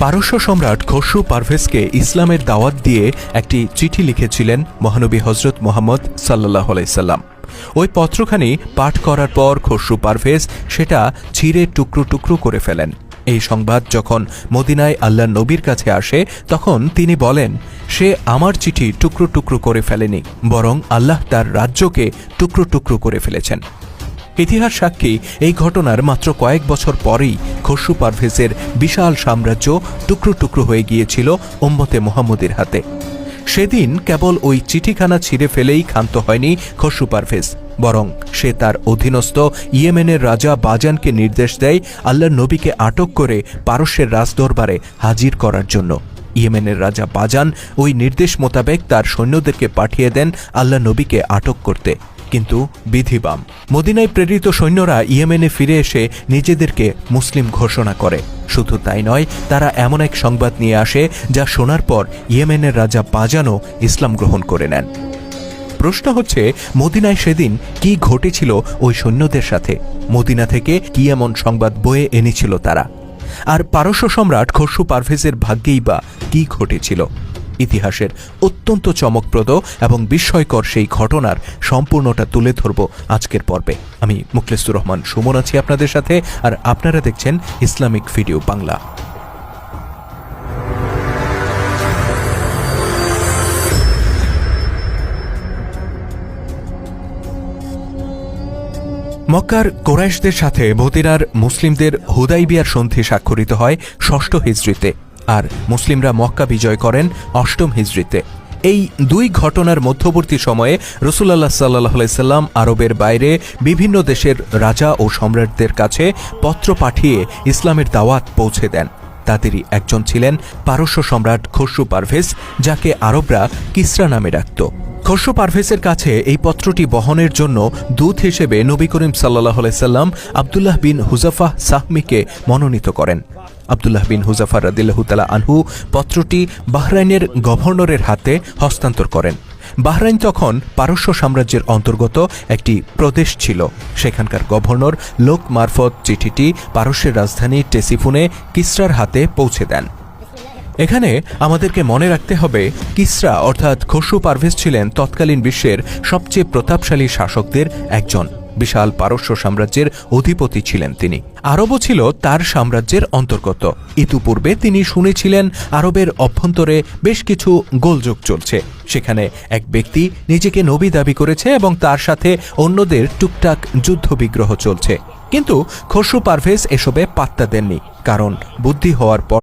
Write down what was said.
পারস্য সম্রাট খসরু পারভেজকে ইসলামের দাওয়াত দিয়ে একটি চিঠি লিখেছিলেন মহানবী হজরত মুহাম্মদ সাল্লাল্লাহু আলাইহি সাল্লাম। ওই পত্রখানি পাঠ করার পর খসরু পারভেজ সেটা ছিঁড়ে টুকরো টুকরো করে ফেলেন। এই সংবাদ যখন মদিনায় আল্লাহর নবীর কাছে আসে তখন তিনি বলেন, সে আমার চিঠি টুকরো টুকরো করে ফেলেনি, বরং আল্লাহ তার রাজ্যকে টুকরো টুকরো করে ফেলেছেন। ইতিহাস সাক্ষী এই ঘটনার মাত্র কয়েক বছর পরেই খসরু পারভেজের বিশাল সাম্রাজ্য টুকরো টুকরো হয়ে গিয়েছিল উম্মতে মুহাম্মদের হাতে। সেদিন কেবল ওই চিঠিখানা ছিঁড়ে ফেলেই ক্ষান্ত হয়নি খসরু পারভেজ, বরং সে তার অধীনস্থ ইয়েমেনের রাজা বাজানকে নির্দেশ দেয় আল্লাহর নবীকে আটক করে পারস্যের রাজদরবারে হাজির করার জন্য। ইয়েমেনের রাজা বাজান ওই নির্দেশ মোতাবেক তার সৈন্যদেরকে পাঠিয়ে দেন আল্লাহর নবীকে আটক করতে। কিন্তু বিধিবাম মদিনায় প্রেরিত সৈন্যরা ইয়েমেনে ফিরে এসে নিজেদেরকে মুসলিম ঘোষণা করে। শুধু তাই নয়, তারা এমন এক সংবাদ নিয়ে আসে যা শোনার পর ইয়েমেনের রাজা বাজানও ইসলাম গ্রহণ করে নেন। প্রশ্ন হচ্ছে, মদিনায় সেদিন কি ঘটেছিল ওই সৈন্যদের সাথে? মদিনা থেকে কি এমন সংবাদ বয়ে এনেছিল তারা? আর পারস্য সম্রাট খসরু পারভেজের ভাগ্যেই বা কি ঘটেছিল? ইতিহাসের অত্যন্ত চমকপ্রদ এবং বিস্ময়কর সেই ঘটনার সম্পূর্ণটা তুলে ধরব আজকের পর্বে। আমি মুখলেসুর রহমান সুমন আছি আপনাদের সাথে, আর আপনারা দেখছেন ইসলামিক ভিডিও বাংলা। মক্কার কোরাইশদের সাথে মদিনার মুসলিমদের হুদাইবিয়ার সন্ধি স্বাক্ষরিত হয় ৬ষ্ঠ হিজরিতে, আর মুসলিমরা মক্কা বিজয় করেন ৮ম হিজরিতে। এই দুই ঘটনার মধ্যবর্তী সময়ে রাসূলুল্লাহ সাল্লাল্লাহু আলাইহি সাল্লাম আরবের বাইরে বিভিন্ন দেশের রাজা ও সম্রাটদের কাছে পত্র পাঠিয়ে ইসলামের দাওয়াত পৌঁছে দেন। তাদেরই একজন ছিলেন পারস্য সম্রাট খসরু পারভেজ, যাকে আরবরা কিসরা নামে ডাকত। খসরু পারভেজের কাছে এই পত্রটি বহনের জন্য দূত হিসেবে নবী করিম সাল্লাল্লাহু আলাইহি সাল্লাম আব্দুল্লাহ বিন হুযাফা সাহমিকে মনোনীত করেন। আব্দুল্লাহ বিন হুযাফা রাদিয়াল্লাহু তাআলা আনহু পত্রটি বাহরাইনের গভর্নরের হাতে হস্তান্তর করেন। বাহরাইন তখন পারস্য সাম্রাজ্যের অন্তর্গত একটি প্রদেশ ছিল। সেখানকার গভর্নর লোক মারফত চিঠিটি পারস্যের রাজধানী টেসিফুনে কিসরার হাতে পৌঁছে দেন। এখানে আমাদেরকে মনে রাখতে হবে, কিসরা অর্থাৎ খসরু পারভেজ ছিলেন তৎকালীন বিশ্বের সবচেয়ে প্রতাপশালী শাসকদের একজন। বিশাল পারস্য সাম্রাজ্যের অধিপতি ছিলেন তিনি। আরবও ছিল তার সাম্রাজ্যের অন্তর্গত। ইতিপূর্বে তিনি শুনেছিলেন আরবের অভ্যন্তরে বেশ কিছু গোলযোগ চলছে। সেখানে এক ব্যক্তি নিজেকে নবী দাবি করেছে এবং তার সাথে অন্যদের টুকটাক যুদ্ধবিগ্রহ চলছে। কিন্তু খসরু পারভেজ এসবে পাত্তা দেননি, কারণ বুদ্ধি হওয়ার পর